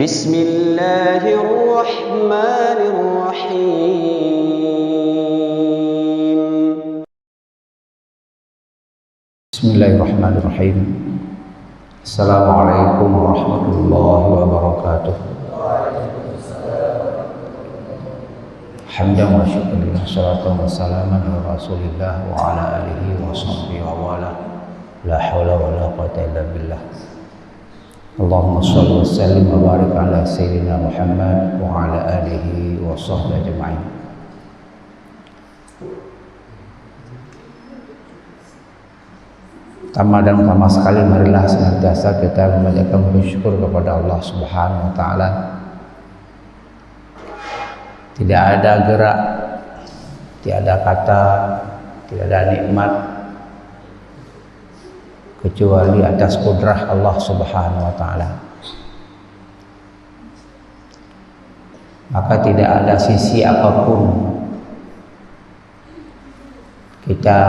Bismillahirrahmanirrahim. Bismillahirrahmanirrahim. Assalamualaikum warahmatullahi wabarakatuh. Hamdan wa syukurillah, salatu wa salaman ala rasulillah wa ala alihi wa sahbihi wa wala. La hawla wa la quwwata illa billah. Allahumma shalli wa sallim wa barik ala sayyidina Muhammad wa ala alihi wa sahbihi ajma'in. Pertama dan utama sekali, marilah senantiasa kita memanjatkan bersyukur kepada Allah Subhanahu wa taala. Tidak ada gerak, tidak ada kata, tidak ada nikmat kecuali atas kudrah Allah Subhanahu wa taala. Maka tidak ada sisi apapun kita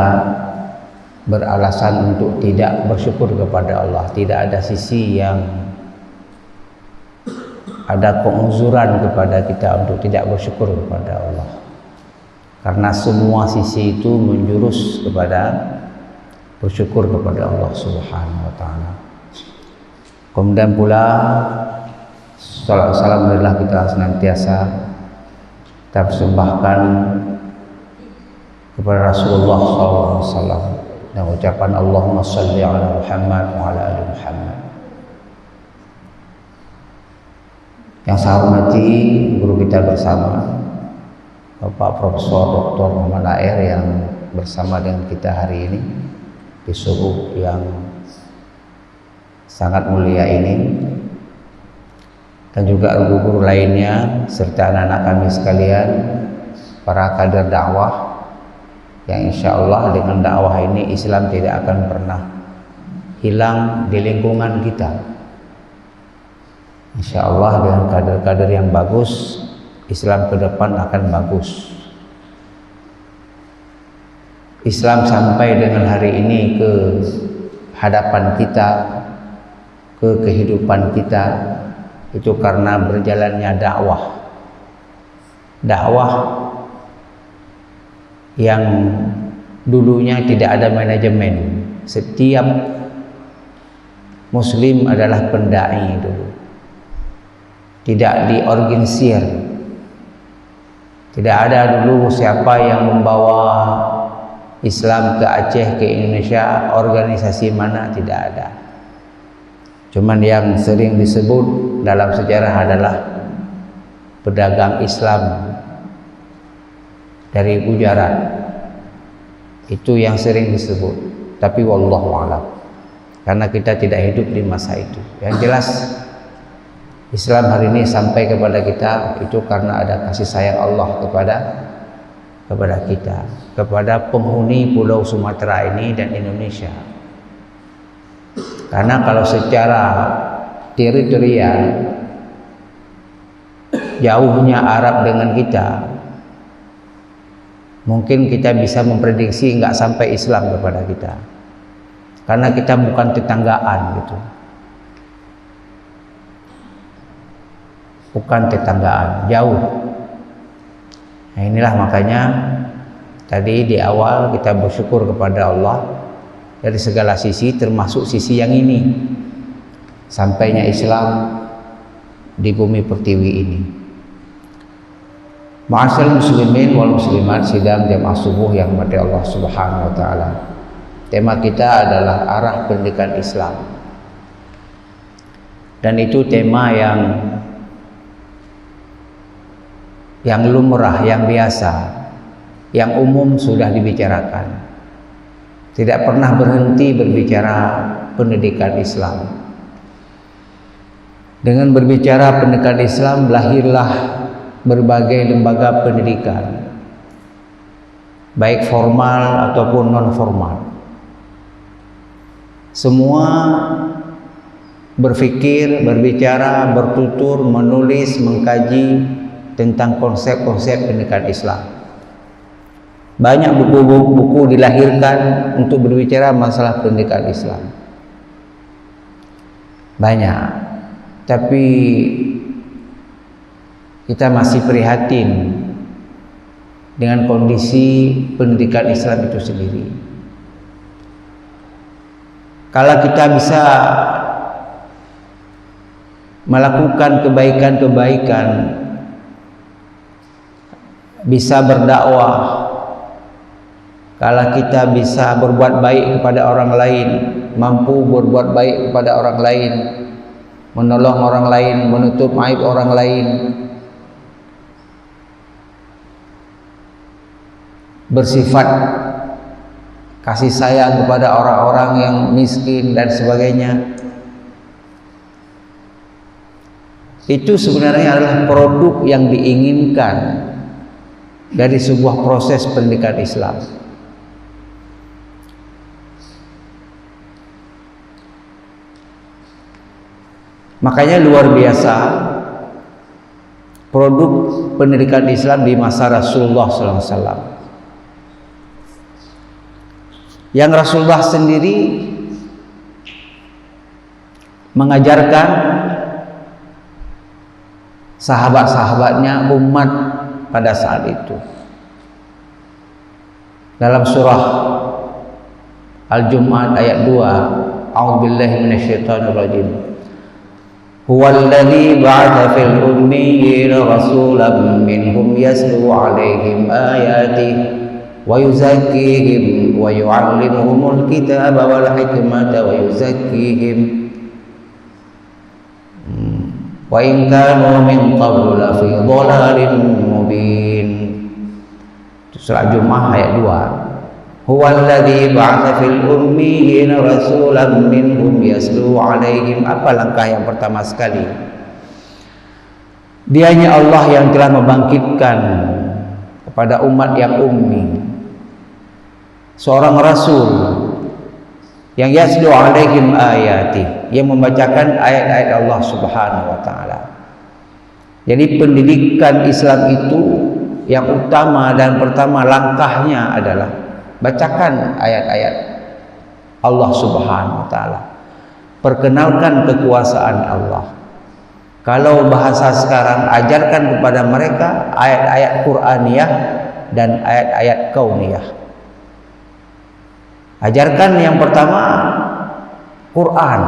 beralasan untuk tidak bersyukur kepada Allah. Tidak ada sisi yang ada penguzuran kepada kita untuk tidak bersyukur kepada Allah, karena semua sisi itu menjurus kepada bersyukur kepada Allah Subhanahu wa taala. Kemudian pula salawat salam adalah kita senantiasa kita persembahkan kepada Rasulullah SAW dan ucapan Allahumma shalli ala Muhammad wa ala ali Muhammad. Yang saya hormati guru kita bersama, Bapak Profesor Dr. Muhammad Air, yang bersama dengan kita hari ini di subuh yang sangat mulia ini, dan juga guru-guru lainnya serta anak-anak kami sekalian, para kader dakwah yang insya Allah dengan dakwah ini Islam tidak akan pernah hilang di lingkungan kita. Insya Allah dengan kader-kader yang bagus, Islam ke depan akan bagus. Islam sampai dengan hari ini ke hadapan kita, ke kehidupan kita, itu karena berjalannya dakwah. Dakwah yang dulunya tidak ada manajemen. Setiap muslim adalah pendai dulu. Tidak diorganisir. Tidak ada dulu siapa yang membawa Islam ke Aceh, ke Indonesia, organisasi mana, tidak ada. Cuman yang sering disebut dalam sejarah adalah pedagang Islam dari Gujarat. Itu yang sering disebut. Tapi wallahu a'lam, karena kita tidak hidup di masa itu. Yang jelas Islam hari ini sampai kepada kita itu karena ada kasih sayang Allah kepada kita, kepada penghuni Pulau Sumatera ini dan Indonesia. Karena kalau secara teritorial jauhnya Arab dengan kita, mungkin kita bisa memprediksi nggak sampai Islam kepada kita, karena kita bukan tetanggaan gitu. Bukan tetanggaan, jauh. Nah, inilah makanya tadi di awal kita bersyukur kepada Allah dari segala sisi, termasuk sisi yang ini, sampainya Islam di bumi pertiwi ini. Ma'asyiral muslimin wal muslimat, sidang jamaah subuh yang dirahmati Allah Subhanahu wa taala. Tema kita adalah arah pendidikan Islam. Dan itu tema yang lumrah, yang biasa, yang umum sudah dibicarakan. Tidak pernah berhenti berbicara pendidikan Islam. Dengan berbicara pendidikan Islam, lahirlah berbagai lembaga pendidikan, baik formal ataupun non formal. Semua berpikir, berbicara, bertutur, menulis, mengkaji tentang konsep-konsep pendidikan Islam. Banyak buku-buku dilahirkan untuk berbicara masalah pendidikan Islam. Banyak. Tapi kita masih prihatin dengan kondisi pendidikan Islam itu sendiri. Kalau kita bisa melakukan kebaikan-kebaikan, bisa berdakwah, kalau kita bisa berbuat baik kepada orang lain, mampu berbuat baik kepada orang lain, menolong orang lain, menutup aib orang lain, bersifat kasih sayang kepada orang-orang yang miskin dan sebagainya, itu sebenarnya adalah produk yang diinginkan dari sebuah proses pendidikan Islam. Makanya luar biasa produk pendidikan Islam di masa Rasulullah SAW. Yang Rasulullah sendiri mengajarkan sahabat-sahabatnya, umat pada saat itu. Dalam surah Al-Jumu'ah ayat 2, A'udzubillahi minasyaitonirrajim. Huwallazi ba'atha fil ummiyina rasulan minhum yatlu 'alaihim ayatihi wa yuzakkihim wa yu'allimuhumul kitaba wal hikmata wa yuzakkihim wa in kanu min qablu la fi dhalalin mubin. Surah Jumu'ah ayat 2. Huwallazi ba'atha fil ummiyina rasulan minhum yatlu 'alaihim. Apa langkah yang pertama sekali? Dianya Allah yang telah membangkitkan kepada umat yang ummi seorang rasul yang yatlu 'alaihim ayati, yang membacakan ayat-ayat Allah Subhanahu wa taala. Jadi pendidikan Islam itu yang utama dan pertama langkahnya adalah bacakan ayat-ayat Allah Subhanahu wa taala. Perkenalkan kekuasaan Allah. Kalau bahasa sekarang, ajarkan kepada mereka ayat-ayat Qur'aniyah dan ayat-ayat kauniyah. Ajarkan yang pertama Quran.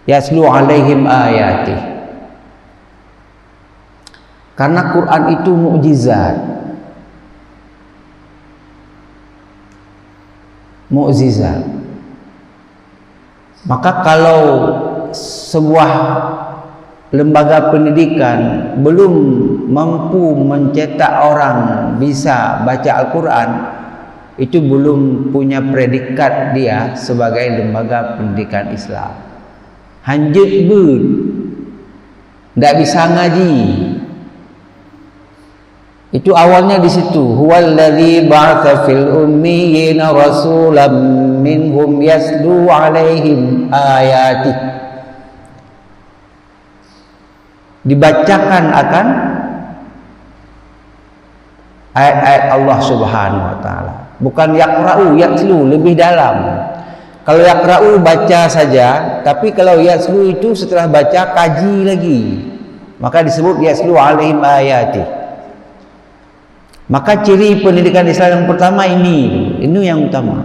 Yatlu 'alaihim ayati. Karena Quran itu mukjizat. Mukjizat. Maka kalau sebuah lembaga pendidikan belum mampu mencetak orang bisa baca Al-Quran, itu belum punya predikat dia sebagai lembaga pendidikan Islam. Hanjut bud, tidak bisa ngaji. Itu awalnya di situ. Huwallazi ba'atha fil ummiyina rasulan minhum yatlu 'alaihim ayati. Dibacakan akan ayat-ayat Allah Subhanahu wa taala. Bukan yaqra'u, yatlu, lebih dalam. Kalau yaqra'u baca saja, tapi kalau yatlu itu setelah baca kaji lagi. Maka disebut yatlu 'alaihim ayati. Maka ciri pendidikan Islam yang pertama ini yang utama.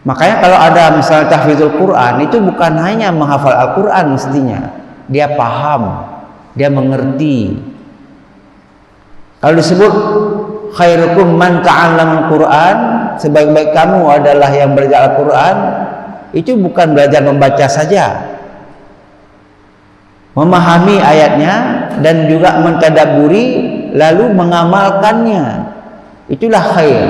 Makanya kalau ada misalnya tahfidzul Quran, itu bukan hanya menghafal Al-Quran mestinya. Dia paham, dia mengerti. Kalau disebut khairukum man ta'allama Al-Quran, sebaik-baik kamu adalah yang belajar Al-Quran, itu bukan belajar membaca saja, memahami ayatnya dan juga mentadabburi lalu mengamalkannya. Itulah khair.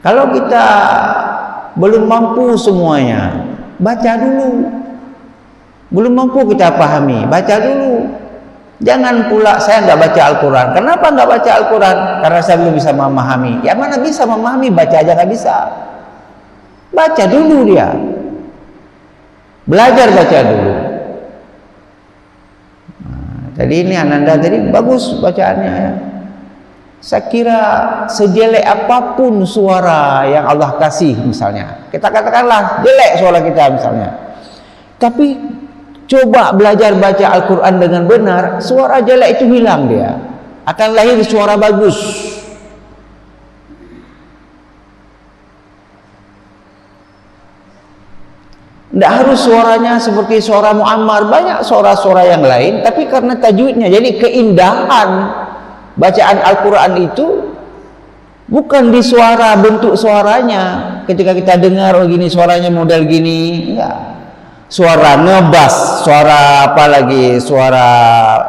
Kalau kita belum mampu semuanya, baca dulu. Belum mampu kita pahami, baca dulu. Jangan pula saya nggak baca Al-Quran. Kenapa nggak baca Al-Quran? Karena saya belum bisa memahami. Ya mana bisa memahami, baca aja nggak bisa. Baca dulu dia. Belajar baca dulu. Nah, tadi ini Ananda tadi bagus bacaannya ya. Saya kira sejelek apapun suara yang Allah kasih misalnya, kita katakanlah jelek suara kita misalnya, Tapi coba belajar baca Al-Quran dengan benar, suara jelek itu hilang dia. Akan lahir suara bagus. Tidak harus suaranya seperti suara Muammar, banyak suara-suara yang lain, tapi karena tajwidnya. Jadi keindahan bacaan Al-Quran itu bukan di suara, bentuk suaranya. Ketika kita dengar, oh gini suaranya model gini, enggak. Suara ngebas, suara apa lagi, suara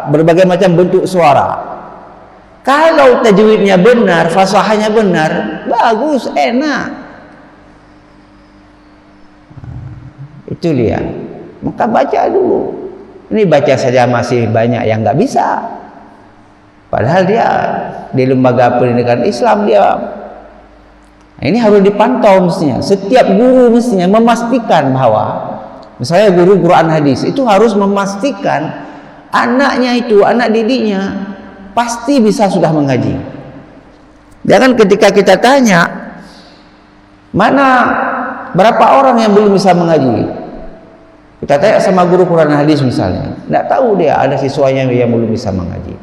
berbagai macam bentuk suara. Kalau tajwidnya benar, fasahanya benar, bagus, enak. Itu dia. Maka baca dulu. Ini baca saja masih banyak yang nggak bisa. Padahal dia di lembaga pendidikan Islam dia. Nah, ini harus dipantau mestinya. Setiap guru mestinya memastikan bahwa misalnya guru Quran hadis itu harus memastikan anaknya itu, anak didiknya pasti bisa sudah mengaji. Jangan ketika kita tanya mana berapa orang yang belum bisa mengaji, kita tanya sama guru Quran hadis misalnya, tidak tahu dia ada siswanya yang belum bisa mengaji.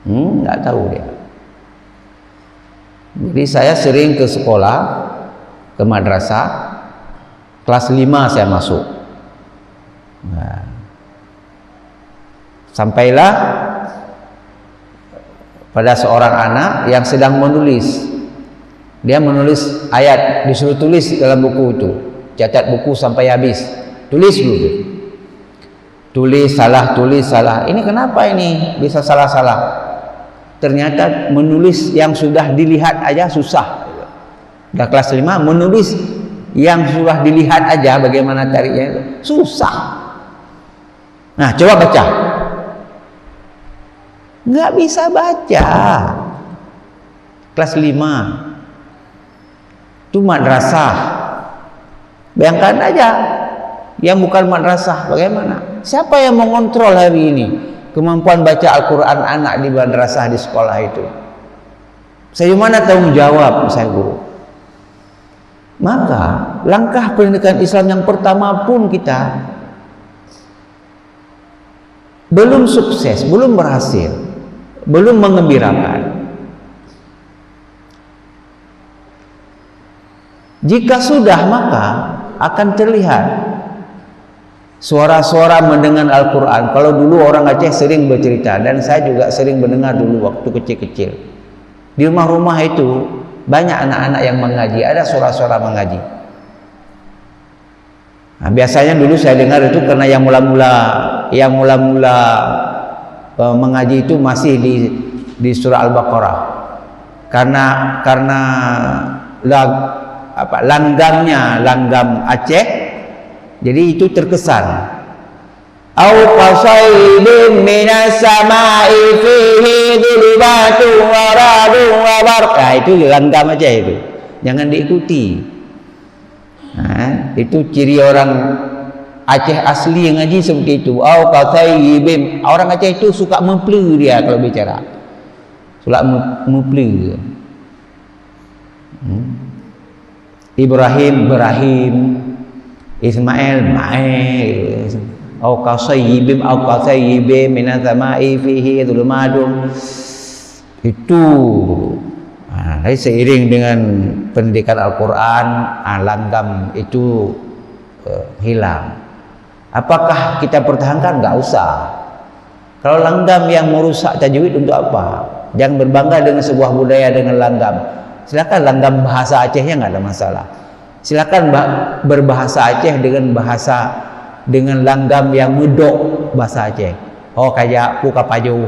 Tidak tahu dia. Jadi saya sering ke sekolah, ke madrasah, kelas 5 saya masuk. Nah, sampailah pada seorang anak yang sedang menulis. Dia menulis ayat, disuruh tulis dalam buku itu. Catat buku sampai habis. Tulis dulu. Tulis salah. Ini kenapa ini bisa salah-salah? Ternyata menulis yang sudah dilihat aja susah. Udah kelas 5 menulis yang sudah dilihat aja bagaimana caranya itu susah. Nah, coba baca. Nggak bisa baca. Kelas 5. Itu madrasah. Bayangkan aja yang bukan madrasah bagaimana? Siapa yang mengontrol hari ini kemampuan baca Al-Quran anak di madrasah, di sekolah itu? Saya mana tanggung jawab saya guru? Maka langkah pendidikan Islam yang pertama pun kita belum sukses, belum berhasil, belum mengembirakan. Jika sudah, maka akan terlihat suara-suara mendengar Al-Quran. Kalau dulu orang Aceh sering bercerita, dan saya juga sering mendengar dulu waktu kecil-kecil. Di rumah-rumah itu banyak anak-anak yang mengaji, ada suara-suara mengaji. Nah, biasanya dulu saya dengar itu karena yang mula-mula mengaji itu masih di surah Al-Baqarah. Karena langgam Aceh, jadi itu terkesan. Au qasaidin minas sama'i fihi dhulumatun wa radun wa barq. Nah, itu langgam Aceh itu. Jangan diikuti. Nah, itu ciri orang Aceh asli yang ngaji seperti itu. Au qasaidin. Orang Aceh itu suka memple dia kalau bicara. Suka memple. Ibrahim, Ismail, au qasayyibim minas sama'i fihi dhulumatun. Itu. Nah, seiring dengan pendidikan Al-Quran, langgam itu hilang. Apakah kita pertahankan? Enggak usah. Kalau langgam yang merusak tajwid untuk apa? Jangan berbangga dengan sebuah budaya dengan langgam. Silakan langgam bahasa Acehnya nggak ada masalah. Silakan berbahasa Aceh dengan langgam yang medok bahasa Aceh. Oh kayak puka paju,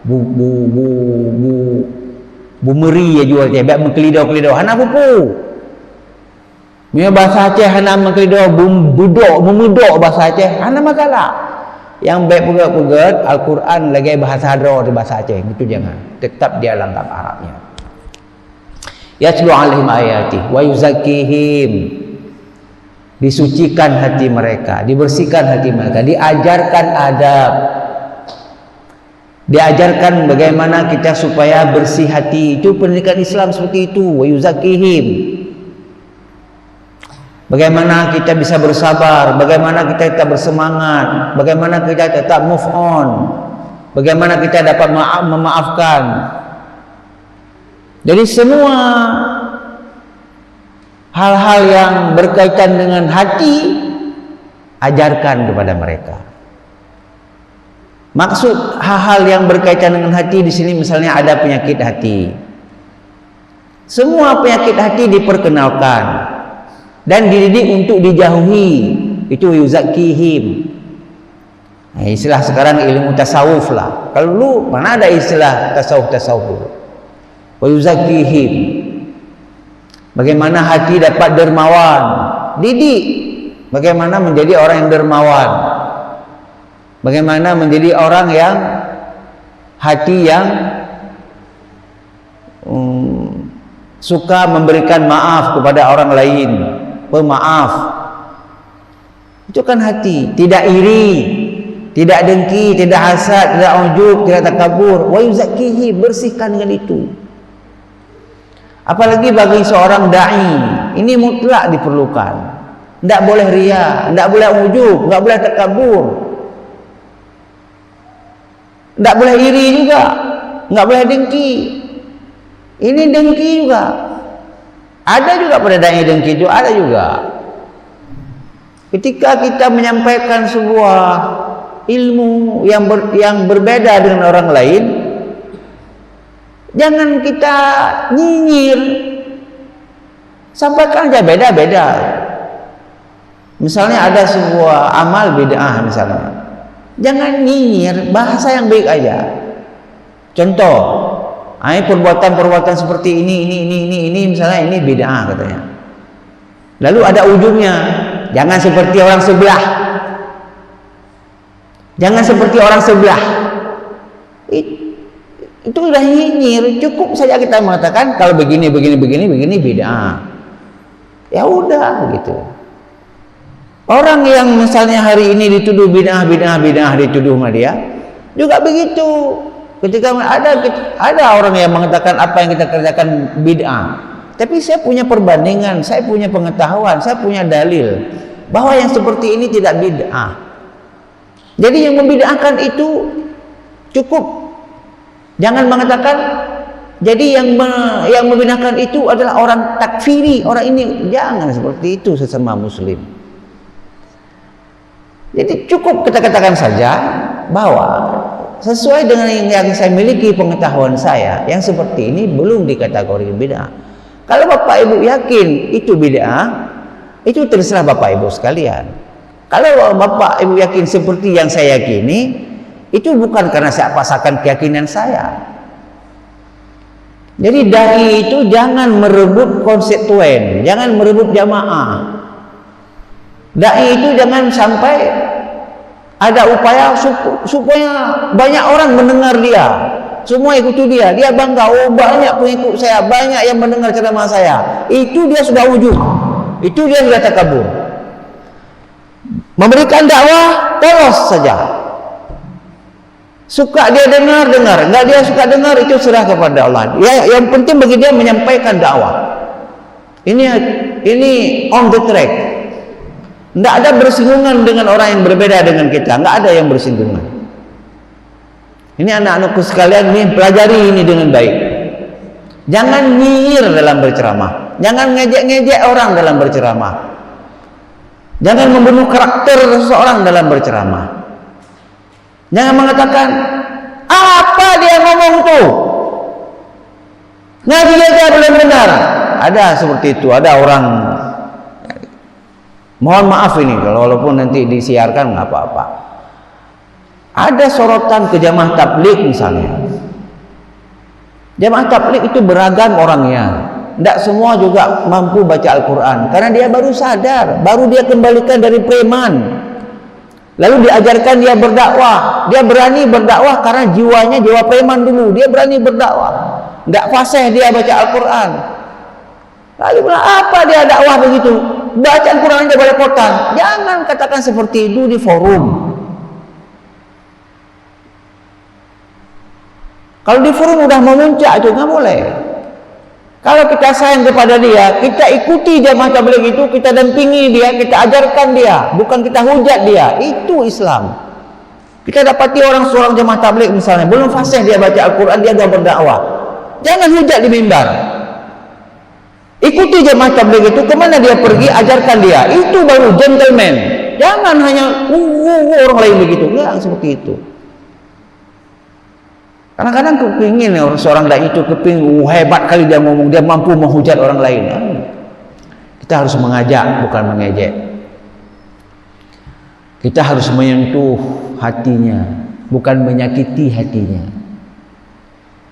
bu meri ya jual Aceh, baik mengkelidau. Hana buku. Punya bahasa Aceh hana mengkelidau, memedok bahasa Aceh. Hana masalah. Yang baik pegat Al-Quran lagi bahasa Hadro di bahasa Aceh, itu jangan. Tetap dia langgam Arabnya. Yatlu alaihim ayati wa yuzakkihim, disucikan hati mereka, dibersihkan hati mereka, diajarkan adab, diajarkan bagaimana kita supaya bersih hati. Itu pendidikan Islam seperti itu. Wa yuzakkihim. Bagaimana kita bisa bersabar, bagaimana kita tetap bersemangat, bagaimana kita tetap move on, bagaimana kita dapat memaafkan. Jadi semua hal-hal yang berkaitan dengan hati ajarkan kepada mereka. Maksud hal-hal yang berkaitan dengan hati di sini misalnya ada penyakit hati. Semua penyakit hati diperkenalkan dan dididik untuk dijauhi. Itu yuzakihim. Nah, istilah sekarang ilmu tasawuf lah. Kalau dulu mana ada istilah tasawuf. Wa yuzakihim. Bagaimana hati dapat dermawan. Didik bagaimana menjadi orang yang dermawan. Bagaimana menjadi orang yang hati yang suka memberikan maaf kepada orang lain, pemaaf. Itu kan hati, tidak iri, tidak dengki, tidak hasad, tidak ujub, tidak takabur. Wa yuzakkihi, bersihkan dengan itu. Apalagi bagi seorang dai, ini mutlak diperlukan. Tidak boleh riya, tidak boleh ujub, tidak boleh takabur, tidak boleh iri juga, tidak boleh dengki. Ini dengki juga. Ada juga pada dai dengki itu, ada juga. Ketika kita menyampaikan sebuah ilmu yang berbeda dengan orang lain, jangan kita nyinyir. Sampaikan aja beda-beda. Misalnya ada sebuah amal bid'ah misalnya, jangan nyinyir, bahasa yang baik aja. Contoh, perbuatan-perbuatan seperti ini misalnya ini bid'ah katanya. Lalu ada ujungnya, jangan seperti orang sebelah. Jangan seperti orang sebelah. Itu sudah nyinyir. Cukup saja kita mengatakan kalau begini bid'ah. Ya udah gitu. Orang yang misalnya hari ini dituduh bid'ah dituduh sama dia, juga begitu. Ketika ada orang yang mengatakan apa yang kita kerjakan bid'ah, tapi saya punya perbandingan, saya punya pengetahuan, saya punya dalil bahwa yang seperti ini tidak bid'ah. Jadi yang membid'ahkan itu cukup. Jangan mengatakan jadi yang membid'ahkan itu adalah orang takfiri, orang ini. Jangan seperti itu sesama muslim. Jadi cukup kita katakan saja bahwa sesuai dengan yang saya miliki pengetahuan saya, yang seperti ini belum dikategorikan bid'ah. Kalau Bapak Ibu yakin itu bid'ah, itu terserah Bapak Ibu sekalian. Kalau Bapak Ibu yakin seperti yang saya yakini, itu bukan karena saya pasangkan keyakinan saya. Jadi dai itu jangan merebut konstituen, jangan merebut jamaah. Dai itu jangan sampai ada upaya supaya banyak orang mendengar dia, semua ikuti dia, dia bangga, oh banyak pengikut saya, banyak yang mendengar ceramah saya. Itu dia sudah ujub, itu dia sudah takabur. Memberikan dakwah polos saja, suka dia dengar, enggak dia suka dengar, itu serah kepada Allah. Ya, yang penting bagi dia menyampaikan dakwah. Ini on the track. Tidak ada bersinggungan dengan orang yang berbeda dengan kita. Tidak ada yang bersinggungan. Ini anak-anakku sekalian, ini pelajari ini dengan baik. Jangan nyinyir dalam berceramah. Jangan ngejek-ngejek orang dalam berceramah. Jangan membunuh karakter seseorang dalam berceramah. Jangan mengatakan, apa dia ngomong tuh? Ngaji aja belum benar. Ada seperti itu. Ada orang, mohon maaf ini kalau walaupun nanti disiarkan nggak apa-apa. Ada sorotan ke jamaah tabligh misalnya. Jamaah tabligh itu beragam orangnya. Tidak semua juga mampu baca Al-Quran karena dia baru sadar, baru dia kembalikan dari preman. Lalu diajarkan dia berdakwah. Dia berani berdakwah karena jiwanya jiwa preman dulu. Dia berani berdakwah. Tidak fasih dia baca Al-Quran. Lalu bilang, apa dia dakwah begitu? Baca Al-Quran aja belepotan. Jangan katakan seperti itu di forum. Kalau di forum udah memuncak itu nggak boleh. Kalau kita sayang kepada dia, kita ikuti jamaah tabligh itu, kita dampingi dia, kita ajarkan dia, bukan kita hujat dia. Itu Islam. Kita dapati seorang jamaah tabligh misalnya, belum fasih dia baca Al-Quran, dia gak berdakwah. Jangan hujat di mimbar. Ikuti jamaah tabligh itu, kemana dia pergi, ajarkan dia. Itu baru gentleman. Jangan hanya orang lain begitu. Enggak seperti itu. Kadang-kadang kepingin seorang dai itu hebat kali dia ngomong, dia mampu menghujat orang lain. Kita harus mengajak, bukan mengejek. Kita harus menyentuh hatinya, bukan menyakiti hatinya.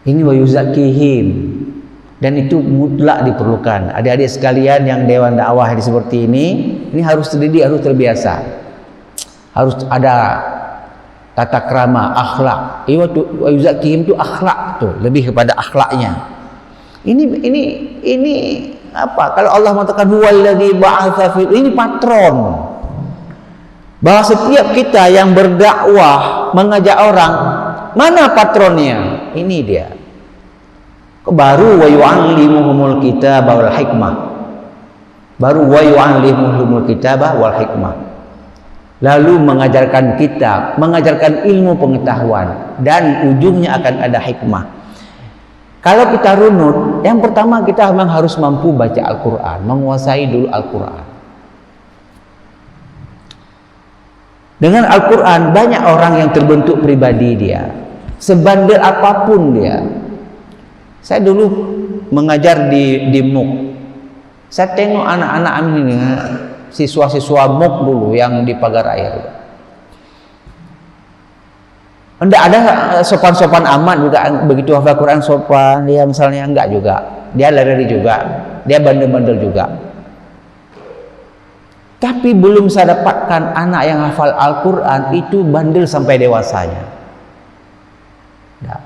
Ini wa yuzakihim, dan itu mutlak diperlukan. Adik-adik sekalian yang dewan dakwah seperti ini harus terdidik, harus terbiasa. Harus ada tata krama, akhlak. Wa yuzakihim itu akhlak tuh, lebih kepada akhlaknya. Ini apa? Kalau Allah mengatakan huwallazi ba'atsa fil, ini patron. Bahwa setiap kita yang berdakwah, mengajak orang, mana patronnya? Ini dia. Baru wa yu'allimuhumul kitaba wal hikmah. Baru wa yu'allimuhumul kitaba wal hikmah. Lalu mengajarkan kitab, mengajarkan ilmu pengetahuan, dan ujungnya akan ada hikmah. Kalau kita runut, yang pertama kita memang harus mampu baca Al-Quran, menguasai dulu Al-Quran. Dengan Al-Quran banyak orang yang terbentuk pribadi dia, sebandel apapun dia. Saya dulu mengajar di MUK, saya tengok anak-anak ini, siswa-siswa MUK dulu yang di pagar air. Enggak ada sopan-sopan amat juga, begitu hafal Quran sopan, dia misalnya enggak juga. Dia lari juga, dia bandel-bandel juga. Tapi belum saya dapatkan anak yang hafal Al-Quran itu bandel sampai dewasanya. Nah,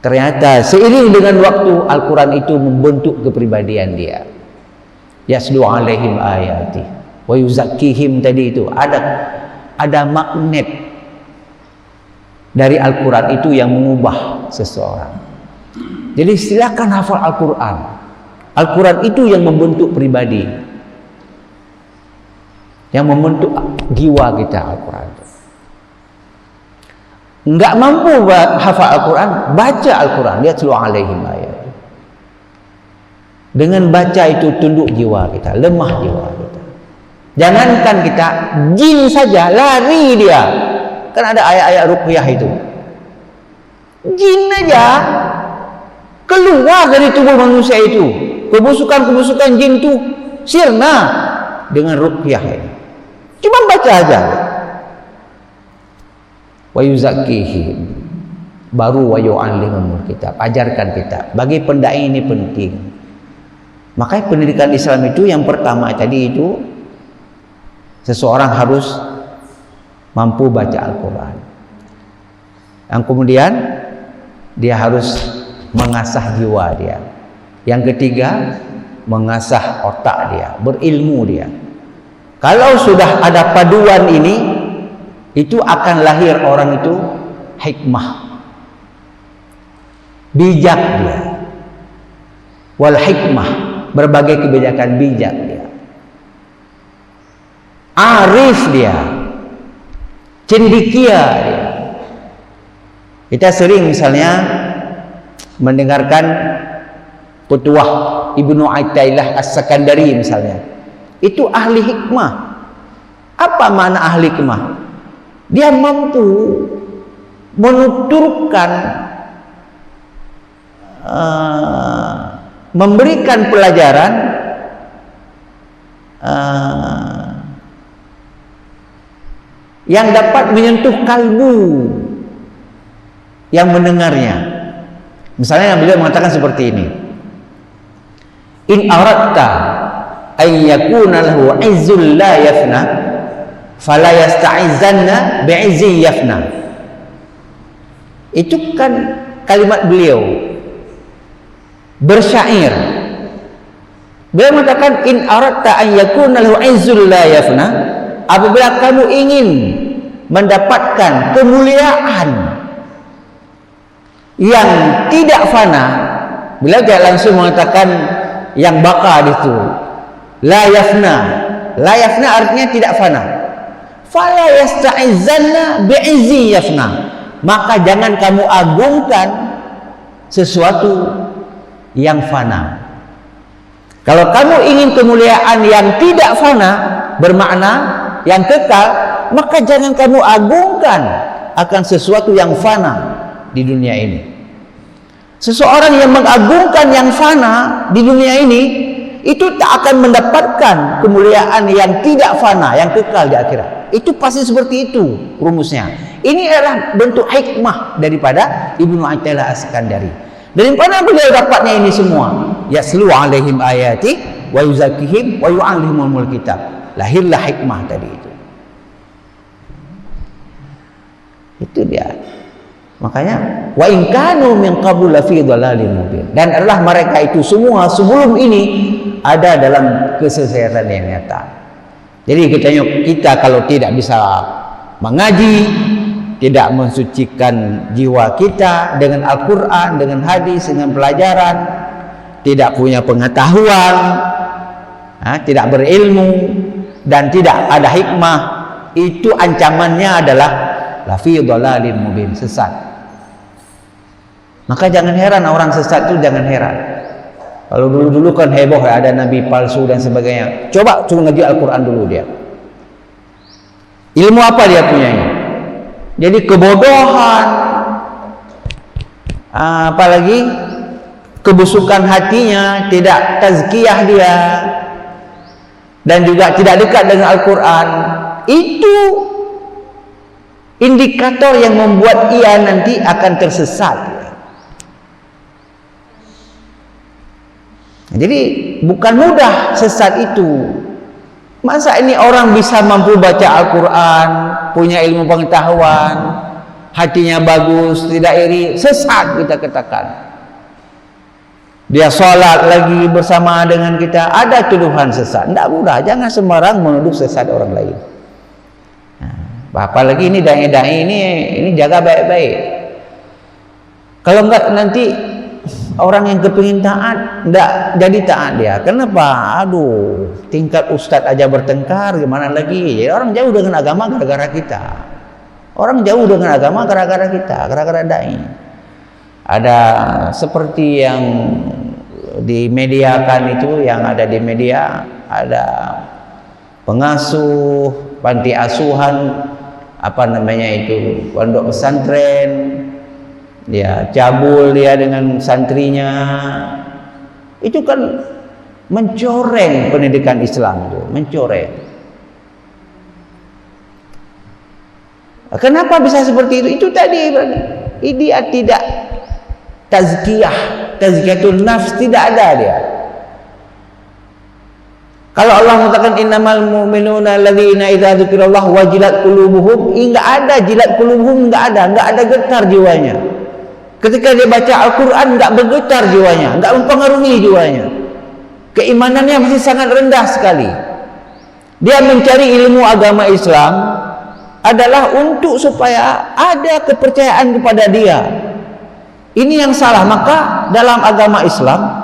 ternyata seiring dengan waktu Al-Quran itu membentuk kepribadian dia. Yaslu alaihim ayati wa yuzakkihim, tadi itu ada magnet dari Al-Quran itu yang mengubah seseorang. Jadi silakan hafal Al-Quran. Al-Quran itu yang membentuk pribadi, yang membentuk jiwa kita. Al-Quran enggak mampu hafal Al-Quran, baca Al-Quran, lihat seluruh alaihim ayat. Dengan baca itu tunduk jiwa kita, lemah jiwa kita. Jangankan kita, jin saja lari dia. Kan ada ayat-ayat ruqyah itu. Jin aja keluar dari tubuh manusia itu. Kebusukan-kebusukan jin itu sirna dengan ruqyah ini. Cuma baca aja. Wa yuzakkihim, baru wa yu'allimul kitab, ajarkan kitab. Bagi pendai ini penting. Makanya pendidikan Islam itu yang pertama tadi itu, seseorang harus mampu baca Al-Quran. Yang kemudian dia harus mengasah jiwa dia. Yang ketiga, mengasah otak dia, berilmu dia. Kalau sudah ada paduan ini, itu akan lahir orang itu hikmah, bijak dia, wal hikmah, berbagai kebijakan bijak dia, arif dia, cendekia dia. Kita sering misalnya mendengarkan petuah Ibnu Athaillah As-Sakandari misalnya, itu ahli hikmah. Apa makna ahli hikmah? Dia mampu menuturkan, memberikan pelajaran yang dapat menyentuh kalbu yang mendengarnya. Misalnya beliau mengatakan seperti ini: in aradta ay yakuna lahu izzul la yafna fala yasta'izanna bi'izzi yafna. Itu kan kalimat beliau bersyair. Beliau mengatakan in aradta an yakuna lahu izzul la yafna, apabila kamu ingin mendapatkan kemuliaan yang tidak fana, Beliau tidak langsung mengatakan yang baka itu la yafna. La yafna artinya tidak fana. Fala yasta'izanna bi'izzi yafna. Maka jangan kamu agungkan sesuatu yang fana. Kalau kamu ingin kemuliaan yang tidak fana, bermakna yang kekal, maka jangan kamu agungkan akan sesuatu yang fana di dunia ini. Seseorang yang mengagungkan yang fana di dunia ini, itu tak akan mendapatkan kemuliaan yang tidak fana, yang kekal di akhirat. Itu pasti seperti itu rumusnya. Ini adalah bentuk hikmah daripada Ibnu Athaillah As-Sakandari. Dari mana beliau dapatnya ini semua? Yaslu alaihim ayati wa yuzakkihim wa yu'allimul kitab. Lahirlah hikmah tadi itu. Itu dia. Makanya wa in kanu min qablu lafi dhalalin mubin. Dan adalah mereka itu semua sebelum ini ada dalam kesesatan yang nyata. Jadi kita kalau tidak bisa mengaji, tidak mensucikan jiwa kita dengan Al-Quran, dengan hadis, dengan pelajaran, tidak punya pengetahuan, tidak berilmu, dan tidak ada hikmah, itu ancamannya adalah lafi dhalalin mubin, sesat. Maka jangan heran orang sesat itu, jangan heran. Kalau dulu-dulu kan heboh ada nabi palsu dan sebagainya. Coba ngaji Al-Quran dulu dia. Ilmu apa dia punya ini? Jadi kebodohan, apalagi kebusukan hatinya, tidak tazkiyah dia, dan juga tidak dekat dengan Al-Quran. Itu indikator yang membuat ia nanti akan tersesat. Jadi bukan mudah sesat itu. Masa ini orang bisa mampu baca Al-Quran, punya ilmu pengetahuan, hatinya bagus, tidak iri, sesat kita katakan. Dia sholat lagi bersama dengan kita, ada tuduhan sesat. Tidak mudah, jangan sembarang menuduh sesat orang lain. Apalagi ini dai-dai ini jaga baik-baik. Kalau enggak nanti orang yang kepingin taat enggak jadi taat dia. Kenapa? Aduh, tingkat ustadz aja bertengkar, gimana lagi? Jadi orang jauh dengan agama gara-gara kita. Orang jauh dengan agama gara-gara kita, gara-gara dai. Ada seperti yang dimediakan itu, yang ada di media, ada pengasuh panti asuhan, apa namanya itu, pondok pesantren, dia cabul dia dengan santrinya. Itu kan mencoreng pendidikan Islam itu, mencoreng. Kenapa bisa seperti itu? Itu tadi dia tidak tazkiyatun nafs, tidak ada dia. Kalau Allah mengatakan innamal mu'minuna alladzina idza dzukirallahu wajilat qulubuhum, enggak ada jilat qulubuhum, enggak ada getar jiwanya. Ketika dia baca Al-Quran enggak bergetar jiwanya, enggak mempengaruhi jiwanya. Keimanannya masih sangat rendah sekali. Dia mencari ilmu agama Islam adalah untuk supaya ada kepercayaan kepada dia. Ini yang salah. Maka dalam agama Islam,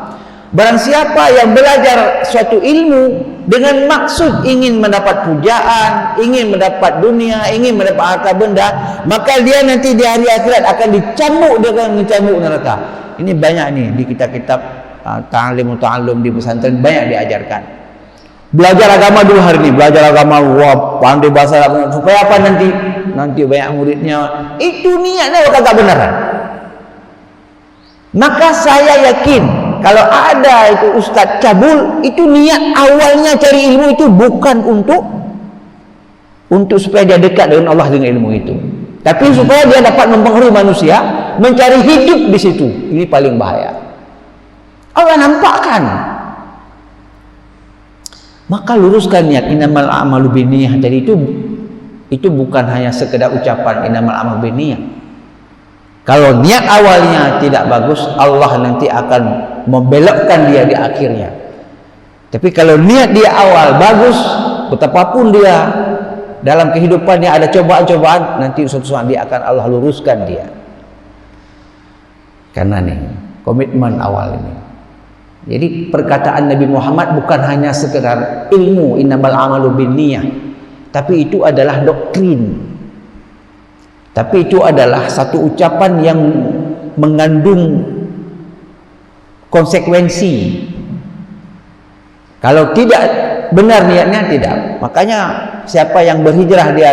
barang siapa yang belajar suatu ilmu dengan maksud ingin mendapat pujaan, ingin mendapat dunia, ingin mendapat harta benda, maka dia nanti di hari akhirat akan dicambuk dengan cambuk neraka. Ini banyak nih di kitab-kitab ta'allum di pesantren, banyak diajarkan. Belajar agama dulu hari ini, belajar agama, wah, pandai bahasa Arab, supaya apa nanti banyak muridnya. Itu niatnya kagak beneran. Maka saya yakin kalau ada itu ustadz cabul, itu niat awalnya cari ilmu itu bukan untuk supaya dia dekat dengan Allah dengan ilmu itu, tapi supaya dia dapat mempengaruhi manusia, mencari hidup di situ. Ini paling bahaya. Allah nampakkan. Maka luruskan niat, innamal a'malu binniyah. Jadi itu bukan hanya sekedar ucapan innamal a'malu binniyah. Kalau niat awalnya tidak bagus, Allah nanti akan membelokkan dia di akhirnya. Tapi kalau niat dia awal bagus, betapapun dia dalam kehidupannya ada cobaan-cobaan, nanti suatu saat dia akan Allah luruskan dia. Karena nih, komitmen awal ini. Jadi perkataan Nabi Muhammad bukan hanya sekedar ilmu, innamal amalu binniyah, tapi itu adalah doktrin. Tapi itu adalah satu ucapan yang mengandung konsekuensi. Kalau tidak benar niatnya, tidak. Makanya siapa yang berhijrah dia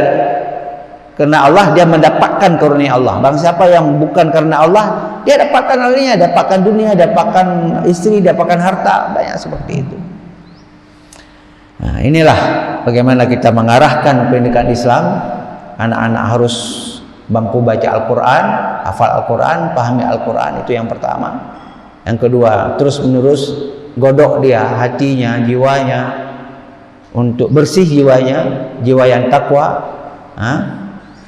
karena Allah, dia mendapatkan karunia Allah. Bang siapa yang bukan karena Allah, dia dapatkan lainnya, dapatkan dunia, dapatkan istri, dapatkan harta, banyak seperti itu. Nah, inilah bagaimana kita mengarahkan pendidikan Islam. Anak-anak harus mampu baca Al-Quran, hafal Al-Quran, pahami Al-Quran, itu yang pertama. Yang kedua, terus menerus godok dia hatinya, jiwanya, untuk bersih jiwanya, jiwa yang takwa,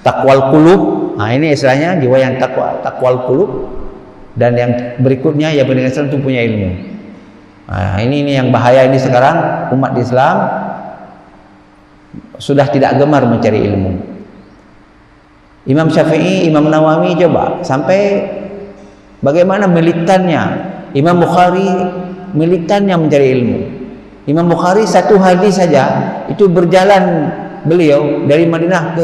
takwal qulub. Nah, ini istilahnya jiwa yang takwa, takwal qulub. Dan yang berikutnya ya pendidikan Islam itu punya ilmu. Nah, ini yang bahaya ini sekarang, umat Islam sudah tidak gemar mencari ilmu. Imam Syafi'i, Imam Nawawi coba sampai bagaimana militannya. Imam Bukhari militannya mencari ilmu. Imam Bukhari satu hadis saja itu berjalan beliau dari Madinah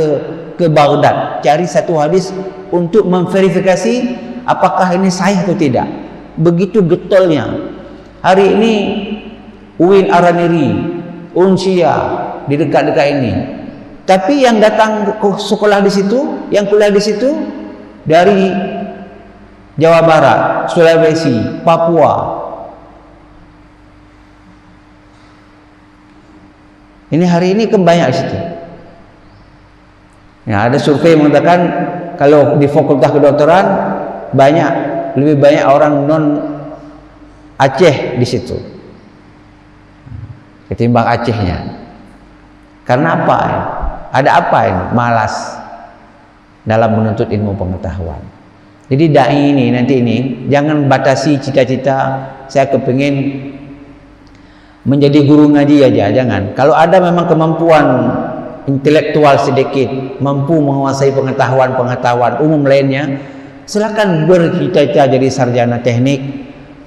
ke Baghdad cari satu hadis untuk memverifikasi apakah ini sahih atau tidak. Begitu getolnya. Hari ini Uin Araniri, Unsia di dekat-dekat ini. Tapi yang datang ke sekolah di situ, yang kuliah di situ dari Jawa Barat, Sulawesi, Papua. Ini hari ini banyak di situ. Ya, ada survei mengatakan kalau di fakultas kedokteran lebih banyak orang non Aceh di situ ketimbang Acehnya. Karena apa? Ada apa ini? Malas dalam menuntut ilmu pengetahuan. Jadi dai ini nanti ini jangan batasi cita-cita saya kepingin menjadi guru ngaji aja, jangan. Kalau ada memang kemampuan intelektual sedikit, mampu menguasai pengetahuan umum lainnya, silakan bercita-cita jadi sarjana teknik,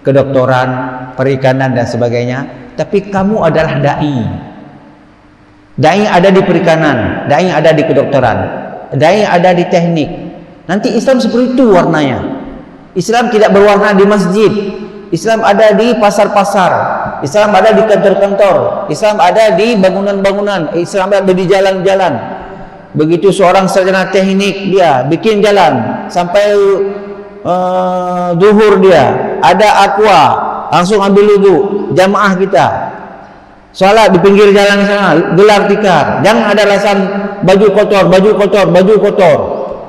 kedokteran, perikanan dan sebagainya. Tapi kamu adalah dai. Dai ada di perikanan, dai ada di kedokteran, dai ada di teknik. Nanti Islam seperti itu warnanya. Islam tidak berwarna di masjid. Islam ada di pasar-pasar. Islam ada di kantor-kantor. Islam ada di bangunan-bangunan. Islam ada di jalan-jalan. Begitu seorang sarjana teknik, dia bikin jalan sampai zuhur dia ada aqua, langsung ambil wudu. Jamaah kita salat di pinggir jalan sana, gelar tikar. Jangan ada alasan baju kotor.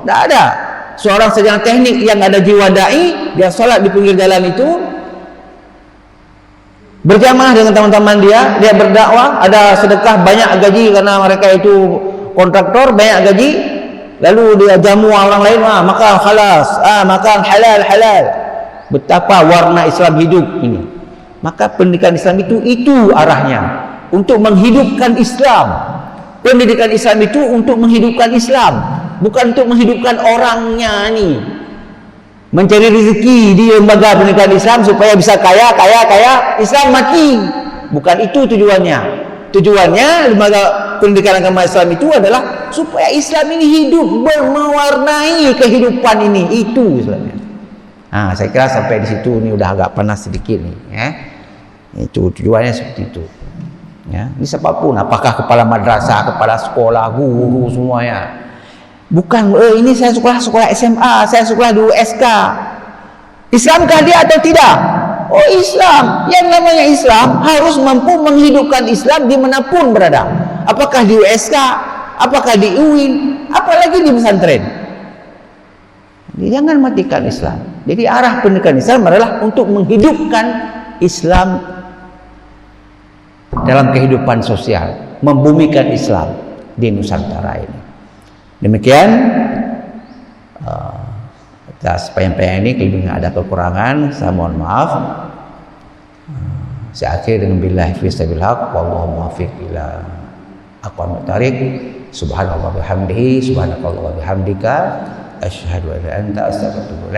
Tidak ada. Seorang sarjana teknik yang ada jiwa dai, dia salat di pinggir jalan itu, berjamaah dengan teman-teman dia berdakwah, ada sedekah, banyak gaji karena mereka itu kontraktor, banyak gaji. Lalu dia jamu orang lain, makan khalas, makan halal. Betapa warna Islam hidup ini. Maka pendidikan Islam itu arahnya untuk menghidupkan Islam. Pendidikan Islam itu untuk menghidupkan Islam, bukan untuk menghidupkan orangnya nih. Mencari rezeki di lembaga pendidikan Islam supaya bisa kaya. Islam mati. Bukan itu tujuannya. Tujuannya lembaga pendidikan agama Islam itu adalah supaya Islam ini hidup, mewarnai kehidupan ini. Itu Islamnya. Nah, saya kira sampai di situ ini udah agak panas sedikit nih, ya. Itu tujuannya seperti itu. Ya, ini siapapun, apakah kepala madrasah, kepala sekolah, guru semuanya. Bukan ini saya sekolah SMA, saya sekolah di USK. Islamkah dia atau tidak? Oh, Islam. Yang namanya Islam harus mampu menghidupkan Islam dimanapun berada. Apakah di USK, apakah di UIN, apalagi di pesantren. Jadi jangan matikan Islam. Jadi arah pendidikan Islam adalah untuk menghidupkan Islam dalam kehidupan sosial, membumikan Islam di Nusantara ini. Demikian atas penyampaian ini, kelebihan ada kekurangan saya mohon maaf. Saya akhiri dengan billahi fi sabil haq wallahu muwaffiq ila aqwamit thariq. Subhanallah bihamdihi, subhanakallah wa bihamdika, asyhadu an la ilaha illa anta, astaghfiruka.